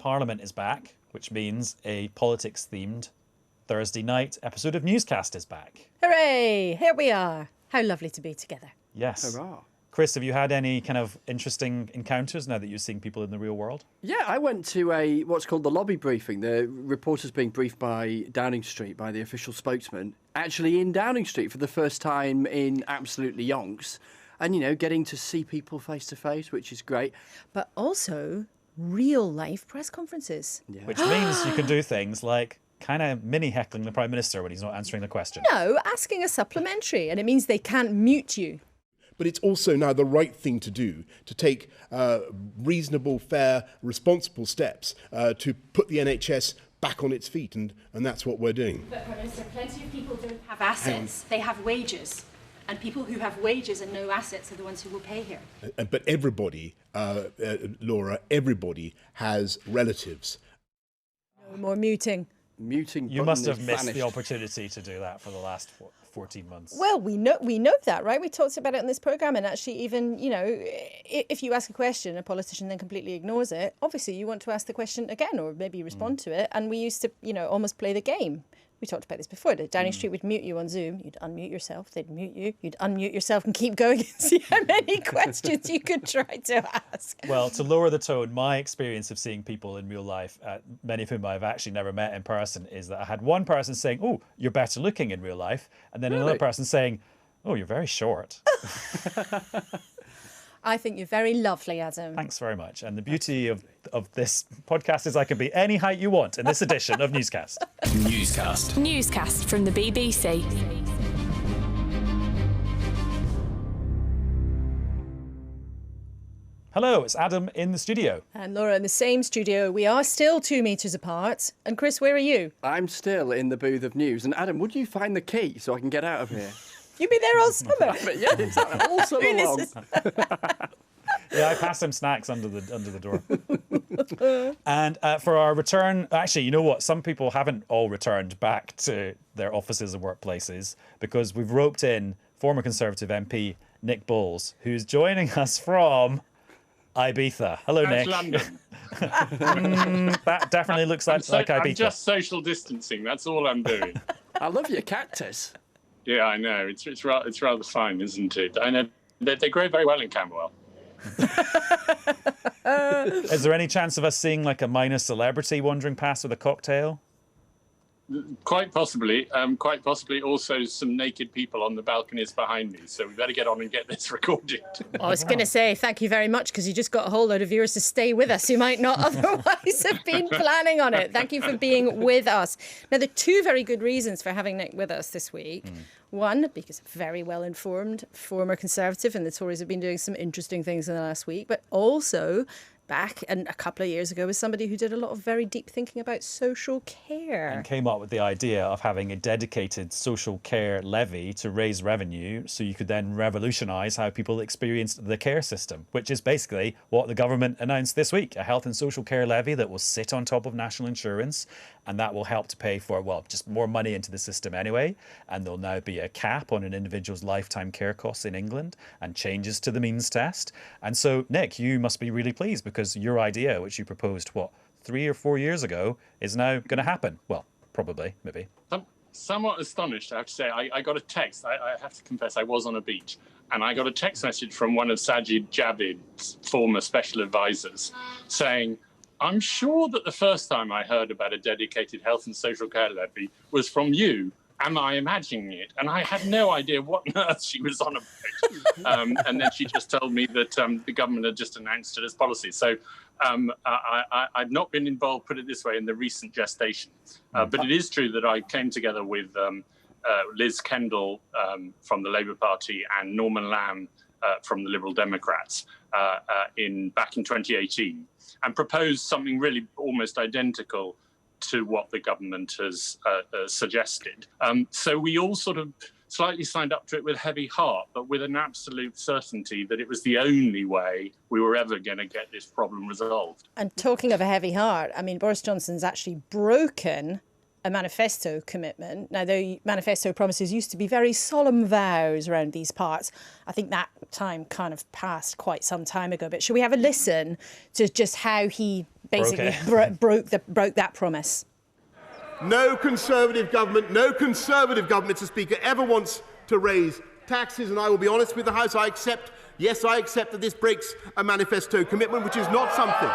Parliament is back, which means a politics-themed Thursday night episode of Newscast is back. Hooray! Here we are. How lovely to be together. Yes. Hurrah. Chris, have you had any kind of interesting encounters now that you're seeing people in the real world? Yeah, I went to what's called the lobby briefing. The reporters being briefed by Downing Street, by the official spokesman, actually in Downing Street for the first time in absolutely yonks. And, you know, getting to see people face to face, which is great. But also real life press conferences. Yeah. Which means you can do things like kind of mini heckling the Prime Minister when he's not answering the question. No, asking a supplementary. And it means they can't mute you. But it's also now the right thing to do, to take reasonable, fair, responsible steps to put the NHS back on its feet, and that's what we're doing. But, Prime Minister, plenty of people don't have assets, they have wages. And people who have wages and no assets are the ones who will pay here. But everybody, Laura, everybody has relatives. No more muting. Muting. You must have button is missed the vanished. opportunity to do that for the last 14 months. Well, we know that, right? We talked about it on this programme, and actually even, you know, if you ask a question, a politician then completely ignores it, obviously you want to ask the question again or maybe respond to it. And we used to, you know, almost play the game. We talked about this before. Downing Street would mute you on Zoom. You'd unmute yourself. They'd mute you. You'd unmute yourself and keep going and see how many questions you could try to ask. Well, to lower the tone, my experience of seeing people in real life, many of whom I've actually never met in person, is that I had one person saying, "Oh, you're better looking in real life," and then another person saying, "Oh, you're very short." I think you're very lovely, Adam. Thanks very much. And the beauty of this podcast is I can be any height you want in this edition of Newscast. Newscast. Newscast from the BBC. Hello, it's Adam in the studio. And Laura in the same studio. We are still 2 metres apart. And Chris, where are you? I'm still in the booth of news. And Adam, would you find the key so I can get out of here? You've been there all summer. But yeah, exactly. All summer I mean, long. Yeah, I passed some snacks under the door. And for our return, actually, you know what? Some people haven't all returned back to their offices and workplaces because we've roped in former Conservative MP Nick Bowles, who's joining us from Ibiza. Hello, That's Nick. London. That definitely looks like Ibiza. I'm just social distancing. That's all I'm doing. I love your cactus. Yeah, I know. It's rather fine, isn't it? I know they grow very well in Camberwell. Is there any chance of us seeing like a minor celebrity wandering past with a cocktail? Quite possibly. Quite possibly also some naked people on the balconies behind me. So we better get on and get this recorded. I was going to say thank you very much because you just got a whole load of viewers to stay with us who might not otherwise have been planning on it. Thank you for being with us. Now, there are two very good reasons for having Nick with us this week. One, because very well-informed former Conservative, and the Tories have been doing some interesting things in the last week, but also back and a couple of years ago was somebody who did a lot of very deep thinking about social care. And came up with the idea of having a dedicated social care levy to raise revenue so you could then revolutionise how people experienced the care system, which is basically what the government announced this week, a health and social care levy that will sit on top of national insurance, and that will help to pay for, well, just more money into the system anyway. And there'll now be a cap on an individual's lifetime care costs in England and changes to the means test. And so, Nick, you must be really pleased because your idea, which you proposed, 3 or 4 years ago, is now going to happen. Well, probably, maybe. Somewhat astonished, I have to say. I got a text. I have to confess, I was on a beach. And I got a text message from one of Sajid Javid's former special advisors saying, I'm sure that the first time I heard about a dedicated health and social care levy was from you. Am I imagining it? And I had no idea what on earth she was on about. And then she just told me that the government had just announced it as policy. So I've not been involved, put it this way, in the recent gestation. But it is true that I came together with Liz Kendall from the Labour Party and Norman Lamb from the Liberal Democrats back in 2018 and proposed something really almost identical to what the government has suggested. So we all sort of slightly signed up to it with heavy heart, but with an absolute certainty that it was the only way we were ever going to get this problem resolved. And talking of a heavy heart, I mean, Boris Johnson's actually broken a manifesto commitment. Now, the manifesto promises used to be very solemn vows around these parts. I think that time kind of passed quite some time ago. But should we have a listen to just how he basically broke that promise. No Conservative government, Mr. Speaker, ever wants to raise taxes, and I will be honest with the House. I accept that this breaks a manifesto commitment, which is not something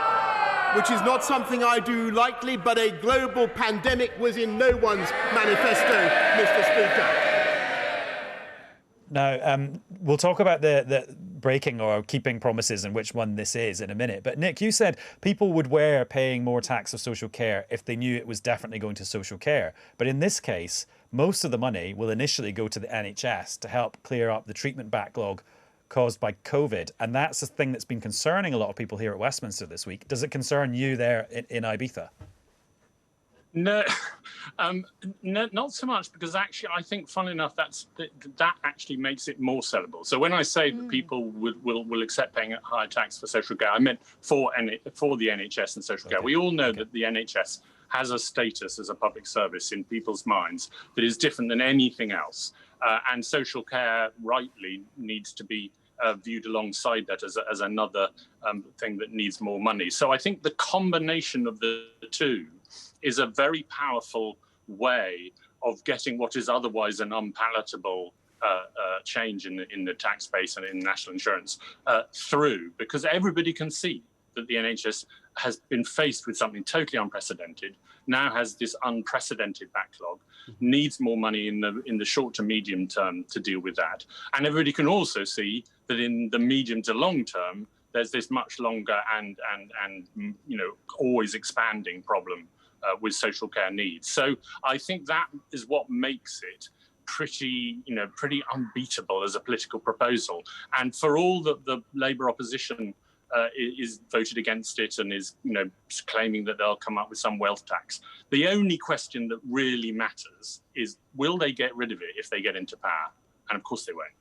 I do lightly, but a global pandemic was in no one's manifesto, Mr. Speaker. Now, we'll talk about the breaking or keeping promises and which one this is in a minute. But Nick, you said people would wear paying more tax of social care if they knew it was definitely going to social care. But in this case, most of the money will initially go to the NHS to help clear up the treatment backlog caused by COVID. And that's the thing that's been concerning a lot of people here at Westminster this week. Does it concern you there in Ibiza? No, not so much, because actually I think, funnily enough, that actually makes it more sellable. So when I say that people will accept paying a higher tax for social care, I meant for the NHS and social care. We all know that the NHS has a status as a public service in people's minds that is different than anything else. And social care rightly needs to be viewed alongside that as another thing that needs more money. So I think the combination of the two is a very powerful way of getting what is otherwise an unpalatable change in the tax base and in national insurance through, because everybody can see that the NHS has been faced with something totally unprecedented, now has this unprecedented backlog, needs more money in the short to medium term to deal with that. And everybody can also see that in the medium to long term, there's this much longer and always expanding problem with social care needs. So I think that is what makes it pretty unbeatable as a political proposal. And for all that the Labour opposition is voted against it and is claiming that they'll come up with some wealth tax, the only question that really matters is, will they get rid of it if they get into power? And of course they won't.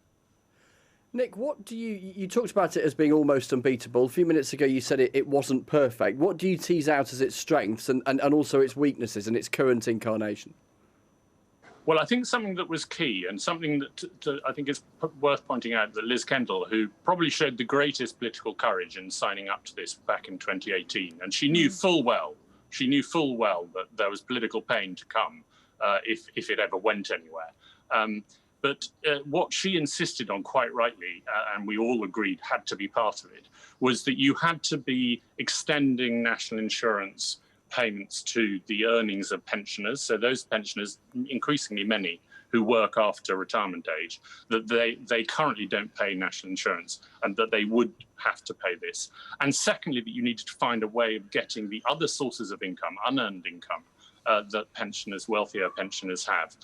Nick, what do you talked about it as being almost unbeatable. A few minutes ago you said it wasn't perfect. What do you tease out as its strengths and also its weaknesses in its current incarnation? Well, I think something that was key, and something that I think is worth pointing out, that Liz Kendall, who probably showed the greatest political courage in signing up to this back in 2018, and she knew full well that there was political pain to come if it ever went anywhere. But what she insisted on, quite rightly, and we all agreed had to be part of it, was that you had to be extending national insurance payments to the earnings of pensioners. So those pensioners, increasingly many, who work after retirement age, that they currently don't pay national insurance, and that they would have to pay this. And secondly, that you needed to find a way of getting the other sources of income, unearned income, that wealthier pensioners have.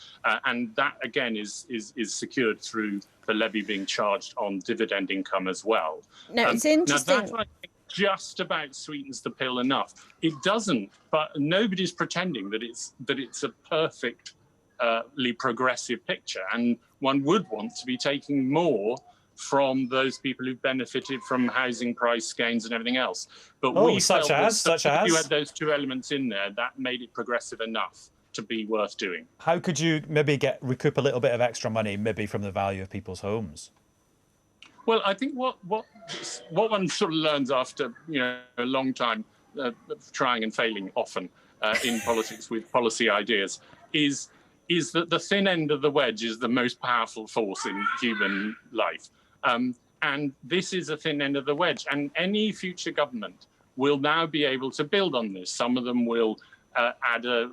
And that, again, is secured through the levy being charged on dividend income as well. Now, it's interesting. Now, that, I think, just about sweetens the pill enough. It doesn't, but nobody's pretending that it's a perfectly progressive picture. And one would want to be taking more from those people who've benefited from housing price gains and everything else. But such as you had those two elements in there, that made it progressive enough to be worth doing. How could you maybe recoup a little bit of extra money, maybe from the value of people's homes? Well, I think what one sort of learns after a long time trying and failing often in politics with policy ideas is that the thin end of the wedge is the most powerful force in human life. And this is a thin end of the wedge. And any future government will now be able to build on this. Some of them will add a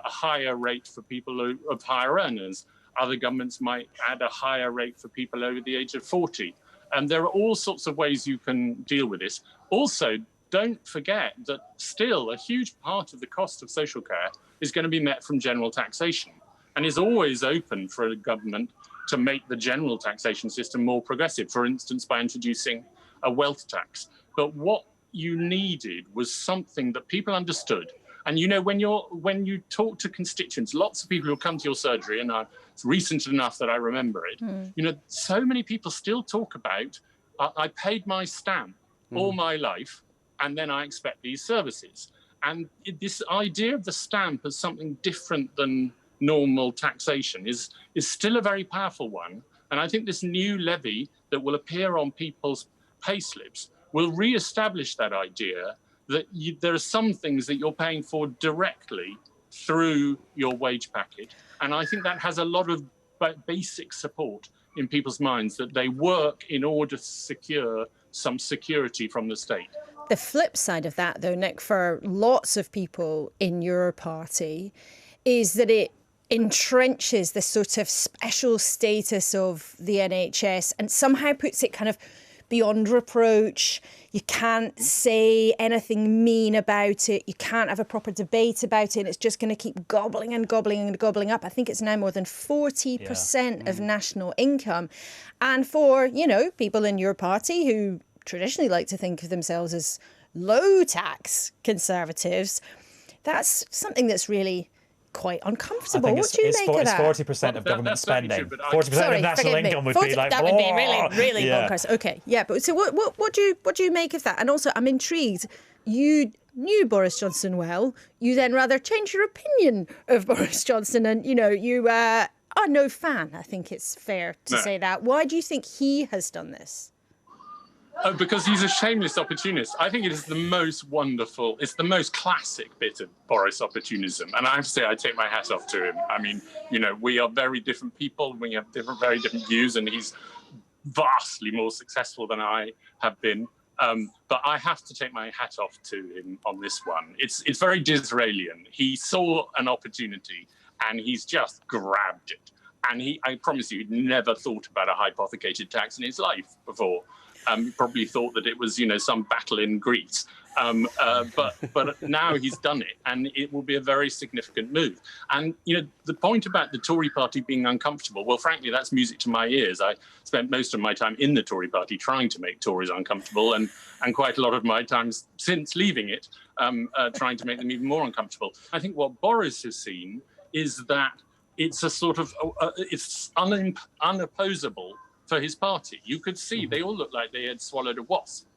higher rate for people of higher earners. Other governments might add a higher rate for people over the age of 40. And there are all sorts of ways you can deal with this. Also, don't forget that still a huge part of the cost of social care is going to be met from general taxation, and is always open for a government to make the general taxation system more progressive, for instance, by introducing a wealth tax. But what you needed was something that people understood. And when you talk to constituents, lots of people who come to your surgery, and it's recent enough that I remember it, so many people still talk about, I paid my stamp all my life, and then I expect these services. And this idea of the stamp as something different than normal taxation is still a very powerful one. And I think this new levy that will appear on people's payslips will re-establish that idea that there are some things that you're paying for directly through your wage packet. And I think that has a lot of basic support in people's minds, that they work in order to secure some security from the state. The flip side of that, though, Nick, for lots of people in your party, is that it entrenches the sort of special status of the NHS and somehow puts it kind of beyond reproach. You can't say anything mean about it. You can't have a proper debate about it. And it's just going to keep gobbling and gobbling and gobbling up. I think it's now more than 40% of national income. And for, you know, people in your party who traditionally like to think of themselves as low tax conservatives, that's something that's really quite uncomfortable. What do you make of that? It's 40% of government spending. 40% of national income would be like, that would be really bonkers. Okay, yeah, but so what do you make of that? And also, I'm intrigued. You knew Boris Johnson well. You then rather changed your opinion of Boris Johnson, and you know you are no fan. I think it's fair to say that. Why do you think he has done this? Because he's a shameless opportunist. I think it is the most wonderful, it's the most classic bit of Boris opportunism. And I have to say, I take my hat off to him. I mean, you know, we are very different people. We have very different views, and he's vastly more successful than I have been. But I have to take my hat off to him on this one. It's very Disraelian. He saw an opportunity and he's just grabbed it. And I promise you, he'd never thought about a hypothecated tax in his life before. He probably thought that it was, you know, some battle in Greece. But now he's done it, and it will be a very significant move. And, you know, the point about the Tory party being uncomfortable, well, frankly, that's music to my ears. I spent most of my time in the Tory party trying to make Tories uncomfortable, and quite a lot of my time since leaving it trying to make them even more uncomfortable. I think what Boris has seen is that it's a sort of, it's unopposable for his party. You could see they all looked like they had swallowed a wasp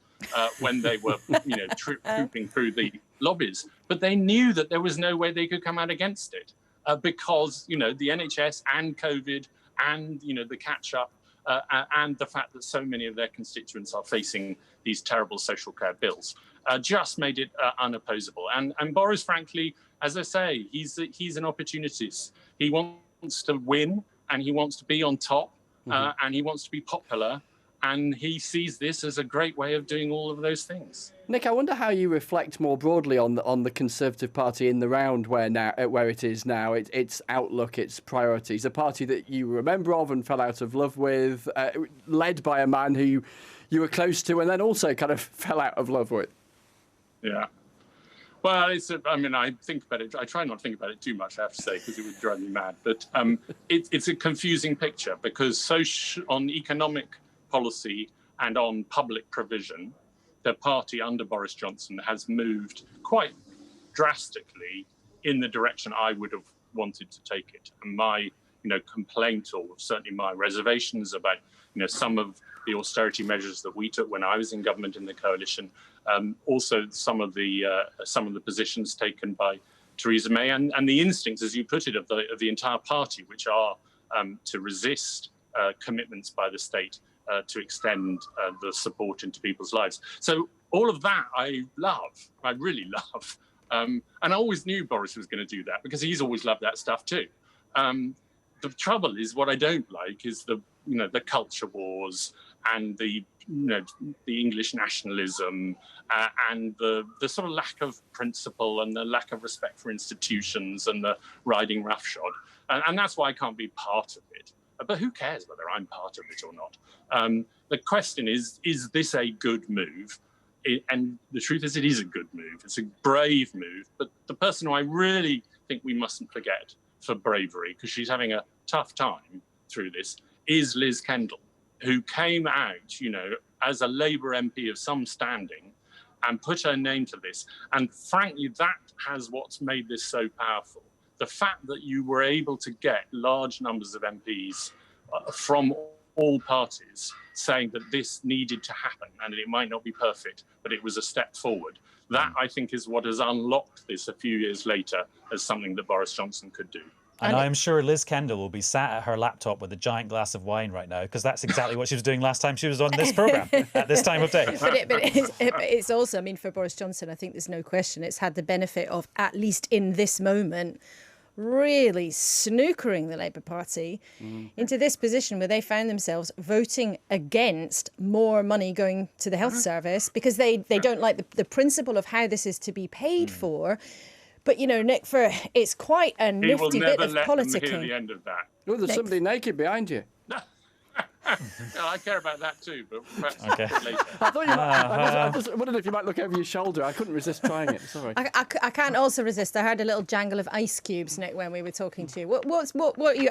when they were, you know, trooping through the lobbies. But they knew that there was no way they could come out against it because, you know, the NHS and COVID and, you know, the catch-up and the fact that so many of their constituents are facing these terrible social care bills just made it unopposable. And Boris, frankly, as I say, he's an opportunist. He wants to win and he wants to be on top. And he wants to be popular, and he sees this as a great way of doing all of those things. Nick, I wonder how you reflect more broadly on the Conservative Party in the round where it is now, its outlook, its priorities. A party that you remember of and fell out of love with, led by a man who you were close to, and then also kind of fell out of love with. Yeah. Well, I think about it. I try not to think about it too much, I have to say, because it would drive me mad. But it's a confusing picture because on economic policy and on public provision, the party under Boris Johnson has moved quite drastically in the direction I would have wanted to take it. And my, you know, complaint, or certainly my reservations about, you know, some of the austerity measures that we took when I was in government in the coalition. Also, some of the positions taken by Theresa May and the instincts, as you put it, of the entire party, which are to resist commitments by the state to extend the support into people's lives. So all of that I really love. And I always knew Boris was going to do that because he's always loved that stuff too. The trouble is, what I don't like is the culture wars and the English nationalism and the sort of lack of principle and the lack of respect for institutions and the riding roughshod. And that's why I can't be part of it. But who cares whether I'm part of it or not? The question is this a good move? And the truth is, it is a good move. It's a brave move. But the person who I really think we mustn't forget for bravery, because she's having a tough time through this, is Liz Kendall, who came out, you know, as a Labour MP of some standing and put her name to this. And frankly, that has what's made this so powerful. The fact that you were able to get large numbers of MPs from all parties saying that this needed to happen and it might not be perfect, but it was a step forward. That, I think, is what has unlocked this a few years later as something that Boris Johnson could do. And I'm sure Liz Kendall will be sat at her laptop with a giant glass of wine right now, because that's exactly what she was doing last time she was on this programme at this time of day. But it's also, I mean, for Boris Johnson, I think there's no question, it's had the benefit of, at least in this moment, really snookering the Labour Party into this position where they found themselves voting against more money going to the health service because they don't like the principle of how this is to be paid for. But, you know, Nick, it's quite a nifty bit of politicking. He will never let them hear the end of that. Oh, there's somebody naked behind you. No, I care about that too, but perhaps later. I thought I just wondered if you might look over your shoulder. I couldn't resist trying it. Sorry. I can't also resist. I heard a little jangle of ice cubes, Nick, when we were talking to you. What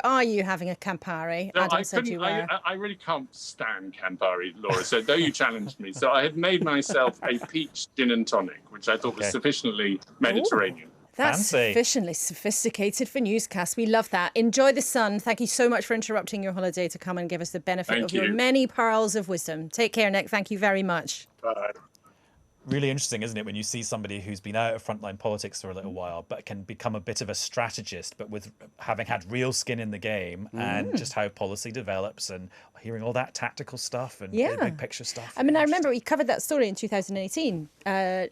are you having a Campari? No, Adam said you were. I really can't stand Campari, Laura. So though you challenged me, so I had made myself a peach gin and tonic, which I thought was sufficiently Mediterranean. That's sufficiently sophisticated for Newscast. We love that. Enjoy the sun. Thank you so much for interrupting your holiday to come and give us the benefit of your many pearls of wisdom. Take care, Nick. Thank you very much. Bye. Really interesting, isn't it, when you see somebody who's been out of frontline politics for a little while, but can become a bit of a strategist, but with having had real skin in the game and just how policy develops and hearing all that tactical stuff and big picture stuff. I mean, I remember we covered that story in 2018,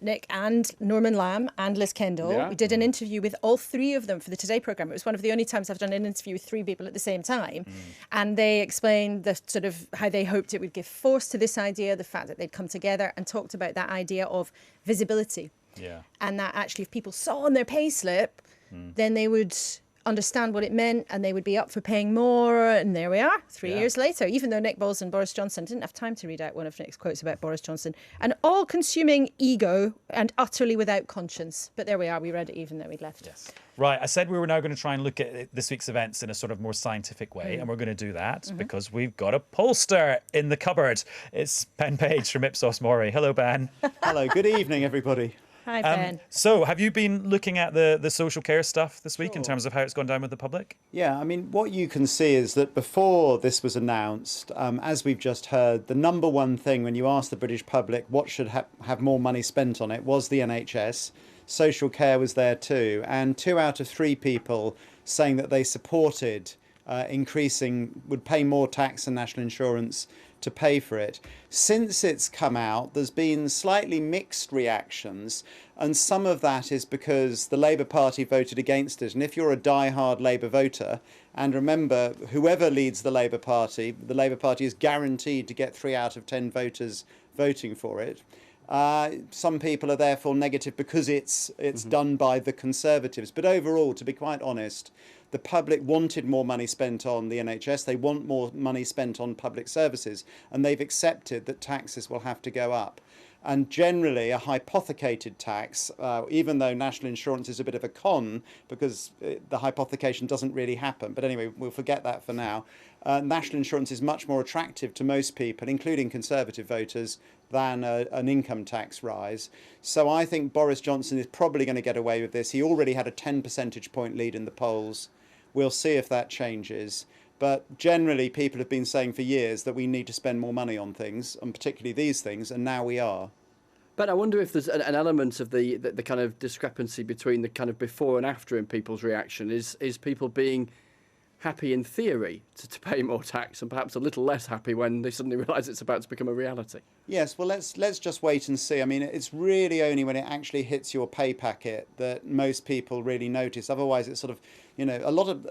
Nick and Norman Lamb and Liz Kendall. Yeah. We did an interview with all three of them for the Today programme. It was one of the only times I've done an interview with three people at the same time. And they explained the sort of how they hoped it would give force to this idea, the fact that they'd come together and talked about that idea of visibility. Yeah. And that actually if people saw on their payslip, then they would understand what it meant and they would be up for paying more. And there we are, 3 years later, even though Nick Boles and Boris Johnson didn't have time to read out one of Nick's quotes about Boris Johnson, an all-consuming ego and utterly without conscience. But there we are, we read it even though we'd left. Yes. Right, I said we were now going to try and look at this week's events in a sort of more scientific way, and we're going to do that because we've got a pollster in the cupboard. It's Ben Page from Ipsos Mori. Hello, Ben. Hello, good evening, everybody. Hi, Ben. So, have you been looking at the social care stuff this week in terms of how it's gone down with the public? Yeah, I mean, what you can see is that before this was announced, as we've just heard, the number one thing when you ask the British public what should have more money spent on it was the NHS. Social care was there too. And 2 out of 3 people saying that they supported would pay more tax and national insurance to pay for it. Since it's come out, there's been slightly mixed reactions, and some of that is because the Labour Party voted against it. And if you're a die-hard Labour voter, and remember, whoever leads the Labour Party is guaranteed to get 3 out of 10 voters voting for it. Some people are therefore negative because it's done by the Conservatives. But overall, to be quite honest, the public wanted more money spent on the NHS. They want more money spent on public services, and they've accepted that taxes will have to go up. And generally, a hypothecated tax, even though national insurance is a bit of a con because the hypothecation doesn't really happen. But anyway, we'll forget that for now. National insurance is much more attractive to most people, including Conservative voters, than an income tax rise. So I think Boris Johnson is probably going to get away with this. He already had a 10 percentage point lead in the polls. We'll see if that changes. But generally, people have been saying for years that we need to spend more money on things, and particularly these things, and now we are. But I wonder if there's an element of the kind of discrepancy between the kind of before and after in people's reaction. Is people being happy in theory to pay more tax and perhaps a little less happy when they suddenly realise it's about to become a reality? Yes, well, let's just wait and see. I mean, it's really only when it actually hits your pay packet that most people really notice. Otherwise, it's sort of, you know,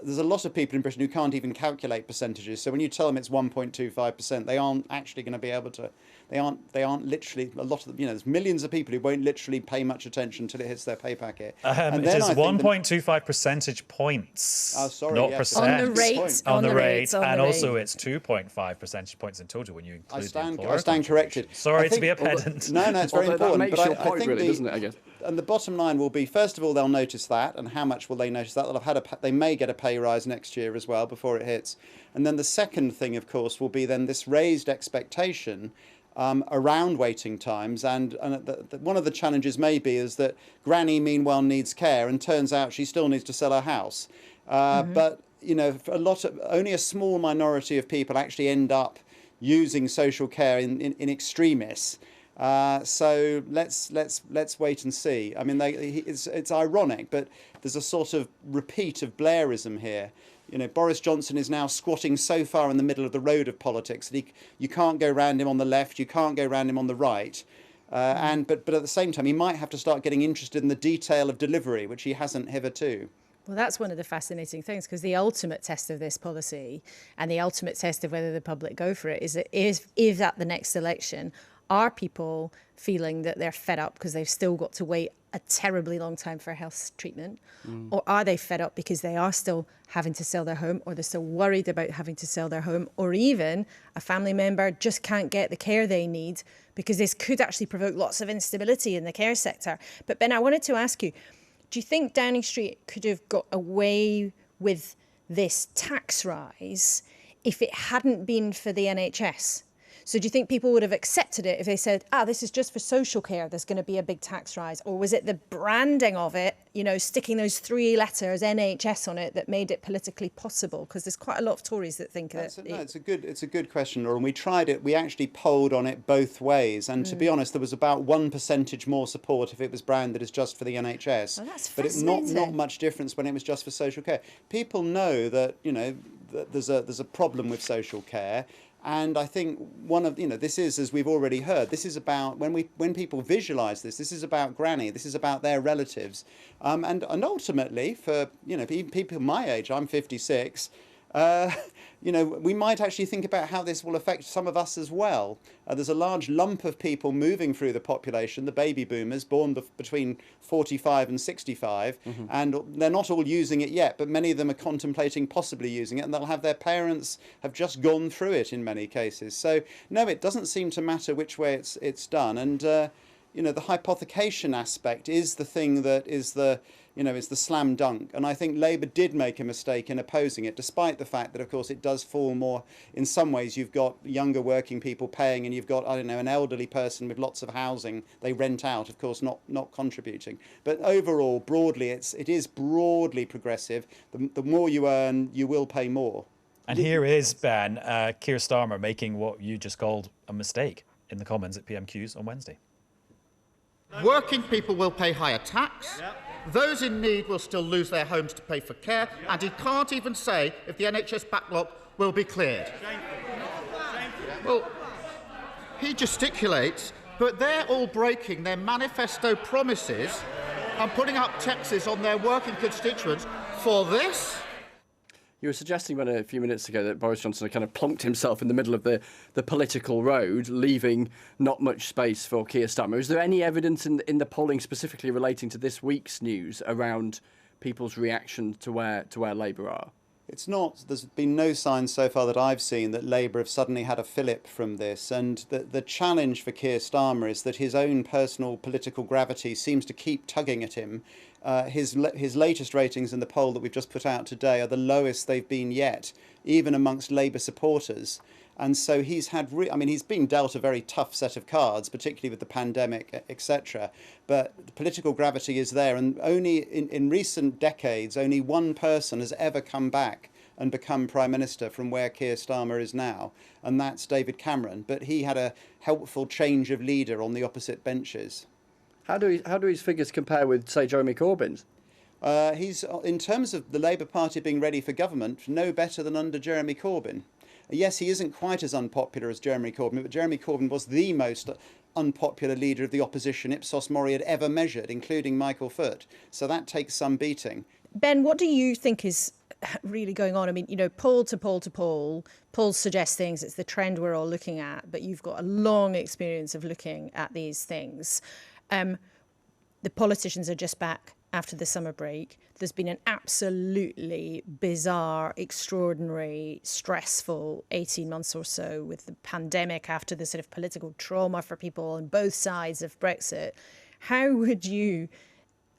there's a lot of people in Britain who can't even calculate percentages. So when you tell them it's 1.25%, they aren't actually going to be able to. They aren't literally, a lot of, you know, there's millions of people who won't literally pay much attention until it hits their pay packet. It is 1.25 percentage points. Oh, sorry, not yes, percent. On the rate. On the rate. And also it's 2.5 percentage points in total when you include the employer. I stand corrected. Sorry to be a pedant. No, it's very important. That makes but your I point, think really, doesn't it, I guess? And the bottom line will be, first of all, they'll notice that, and how much will they notice that? They'll have had they may get a pay rise next year as well before it hits. And then the second thing, of course, will be then this raised expectation around waiting times. And one of the challenges maybe is that Granny, meanwhile, needs care, and turns out she still needs to sell her house. But, you know, only a small minority of people actually end up using social care in extremis. So let's wait and see. I mean, it's ironic, but there's a sort of repeat of Blairism here. You know, Boris Johnson is now squatting so far in the middle of the road of politics that you can't go round him on the left, you can't go round him on the right. But at the same time, he might have to start getting interested in the detail of delivery, which he hasn't hitherto. Well, that's one of the fascinating things, because the ultimate test of this policy and the ultimate test of whether the public go for it is at the next election, are people feeling that they're fed up because they've still got to wait a terribly long time for health treatment? Or are they fed up because they are still having to sell their home, or they're still worried about having to sell their home, or even a family member just can't get the care they need because this could actually provoke lots of instability in the care sector? But Ben, I wanted to ask you, do you think Downing Street could have got away with this tax rise if it hadn't been for the NHS? So do you think people would have accepted it if they said, this is just for social care, there's going to be a big tax rise? Or was it the branding of it, you know, sticking those 3 letters NHS on it, that made it politically possible? Because there's quite a lot of Tories that think that. It's a good question, Laura. And we tried it. We actually polled on it both ways. And to be honest, there was about 1% more support if it was branded as just for the NHS. Oh, that's but it's fascinating. not much difference when it was just for social care. People know that, you know, that there's a problem with social care. And I think this is, as we've already heard, this is about when people visualise this is about granny, this is about their relatives, and ultimately for people my age, I'm 56. We might actually think about how this will affect some of us as well. There's a large lump of people moving through the population, the baby boomers, born between 45 and 65, and they're not all using it yet, but many of them are contemplating possibly using it, and they'll have their parents have just gone through it in many cases. So, no, it doesn't seem to matter which way it's done. And, the hypothecation aspect is the thing that is the slam dunk. And I think Labour did make a mistake in opposing it, despite the fact that, of course, it does fall more. In some ways, you've got younger working people paying, and you've got, an elderly person with lots of housing. They rent out, of course, not contributing. But overall, broadly, it is broadly progressive. The more you earn, you will pay more. And here is, Ben, Keir Starmer making what you just called a mistake in the Commons at PMQs on Wednesday. Working people will pay higher tax. Yep. Those in need will still lose their homes to pay for care. And he can't even say if the NHS backlog will be cleared. Well, he gesticulates, but they're all breaking their manifesto promises and putting up taxes on their working constituents for this. You were suggesting a few minutes ago that Boris Johnson had kind of plunked himself in the middle of the political road, leaving not much space for Keir Starmer. Is there any evidence in the polling specifically relating to this week's news around people's reaction to where Labour are? It's not. There's been no signs so far that I've seen that Labour have suddenly had a fillip from this. And the challenge for Keir Starmer is that his own personal political gravity seems to keep tugging at him. His latest ratings in the poll that we've just put out today are the lowest they've been yet, even amongst Labour supporters. And so he's he's been dealt a very tough set of cards, particularly with the pandemic, etc. But the political gravity is there, and only in recent decades, only one person has ever come back and become Prime Minister from where Keir Starmer is now, and that's David Cameron. But he had a helpful change of leader on the opposite benches. How do his figures compare with, say, Jeremy Corbyn's? He's, in terms of the Labour Party being ready for government, no better than under Jeremy Corbyn. Yes, he isn't quite as unpopular as Jeremy Corbyn, but Jeremy Corbyn was the most unpopular leader of the opposition Ipsos Mori had ever measured, including Michael Foot. So that takes some beating. Ben, what do you think is really going on? I mean, poll to poll to poll, polls suggest things. It's the trend we're all looking at, but you've got a long experience of looking at these things. The politicians are just back after the summer break. There's been an absolutely bizarre, extraordinary, stressful 18 months or so with the pandemic after the sort of political trauma for people on both sides of Brexit. How would you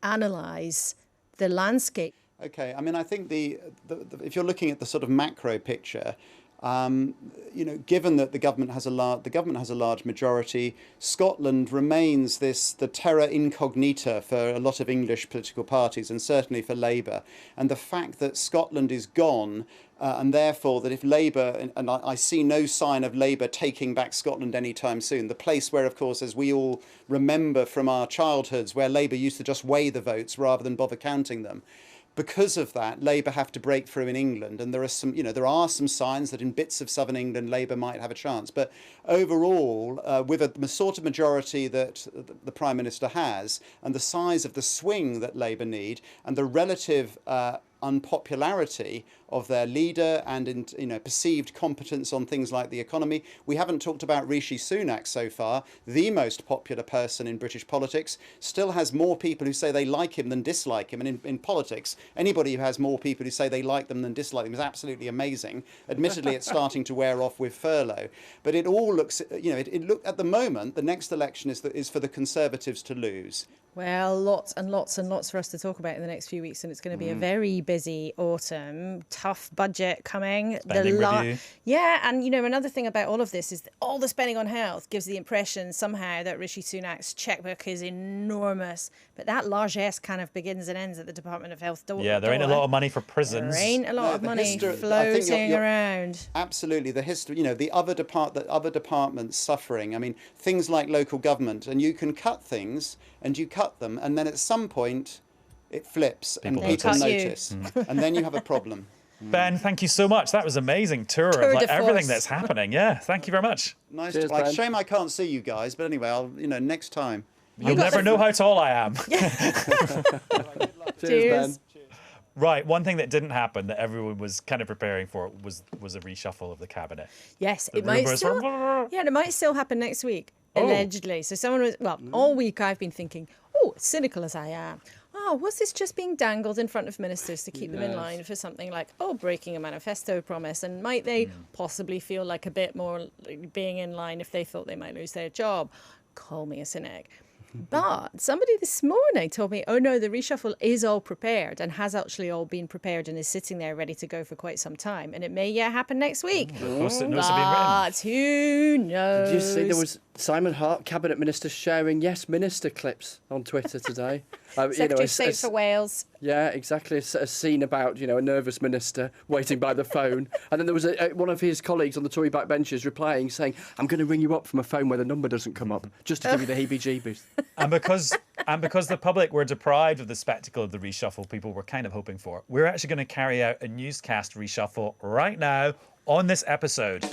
analyse the landscape? Okay, I mean, I think if you're looking at the sort of macro picture, Given that the government has a large majority, Scotland remains the terra incognita for a lot of English political parties, and certainly for Labour. And the fact that Scotland is gone, and therefore that if Labour, and I see no sign of Labour taking back Scotland anytime soon, the place where, of course, as we all remember from our childhoods, where Labour used to just weigh the votes rather than bother counting them. Because of that, Labour have to break through in England, and there are some signs that in bits of southern England Labour might have a chance. But overall, with the sort of majority that the Prime Minister has, and the size of the swing that Labour need, and the relative unpopularity of their leader and perceived competence on things like the economy. We haven't talked about Rishi Sunak so far, the most popular person in British politics, still has more people who say they like him than dislike him. And in politics, anybody who has more people who say they like them than dislike them is absolutely amazing. Admittedly, it's starting to wear off with furlough. But it all looks, at the moment, the next election is for the Conservatives to lose. Well, lots and lots and lots for us to talk about in the next few weeks, and it's going to be a very busy autumn. Tough budget coming. Spending review. Yeah, and another thing about all of this is that all the spending on health gives the impression somehow that Rishi Sunak's checkbook is enormous, but that largesse kind of begins and ends at the Department of Health door. Yeah, there ain't a lot of money for prisons. There ain't a lot of money floating around. Absolutely, the history. The other departments suffering. I mean, things like local government, and you can cut things. And you cut them, and then at some point it flips and people notice. And then you have a problem. Ben, thank you so much. That was an amazing tour of everything that's happening. Yeah, thank you very much. Nice. Cheers, shame I can't see you guys, but anyway, I'll next time. You'll never know how tall I am. Cheers, Ben. Right, one thing that didn't happen that everyone was kind of preparing for was a reshuffle of the cabinet. Yes, it might still happen next week. Allegedly. So someone was, all week I've been thinking, cynical as I am, was this just being dangled in front of ministers to keep them in line for something like, breaking a manifesto promise? And might they possibly feel like a bit more being in line if they thought they might lose their job? Call me a cynic. But somebody this morning told me, no, the reshuffle is all prepared and has actually all been prepared and is sitting there ready to go for quite some time. And it may happen next week. But who knows? Did you see there was Simon Hart, Cabinet Minister, sharing Yes Minister clips on Twitter today? Secretary of State for Wales. Yeah, exactly. A scene about, a nervous minister waiting by the phone. And then there was one of his colleagues on the Tory backbenches replying, saying, I'm going to ring you up from a phone where the number doesn't come up, just to give you the heebie-jeebies. And because the public were deprived of the spectacle of the reshuffle people were kind of hoping for, we're actually going to carry out a newscast reshuffle right now on this episode.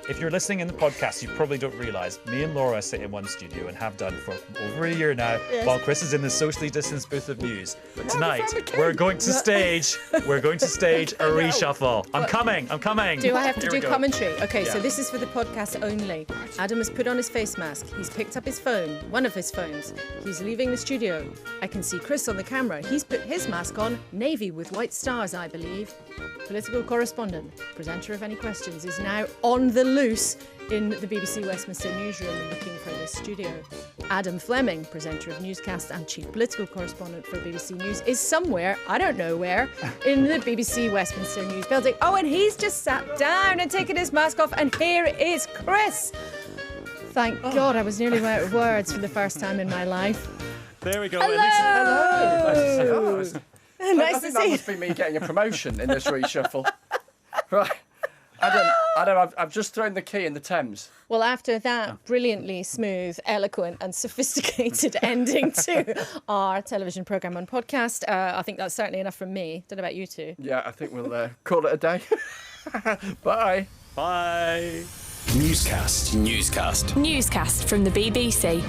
If you're listening in the podcast, you probably don't realise me and Laura sit in one studio and have done for over a year now, while Chris is in the socially distanced booth of news. But tonight, we're going to stage a reshuffle. I'm coming. Do I have to do commentary? Okay, so this is for the podcast only. Adam has put on his face mask. He's picked up his phone, one of his phones. He's leaving the studio. I can see Chris on the camera. He's put his mask on, navy with white stars, I believe. Political correspondent, presenter of Any Questions, is now on the loose in the BBC Westminster newsroom looking for this studio. Adam Fleming, presenter of Newscast and chief political correspondent for BBC News, is somewhere, I don't know where, in the BBC Westminster News building. And he's just sat down and taken his mask off, and here is Chris. Thank God I was nearly out of words for the first time in my life. There we go. Hello. Nice I think that must be me getting a promotion in this reshuffle. Right. Adam, I've just thrown the key in the Thames. Well, after that brilliantly smooth, eloquent and sophisticated ending to our television programme and podcast, I think that's certainly enough from me. Don't know about you two. Yeah, I think we'll call it a day. Bye. Bye. Newscast. Newscast from the BBC.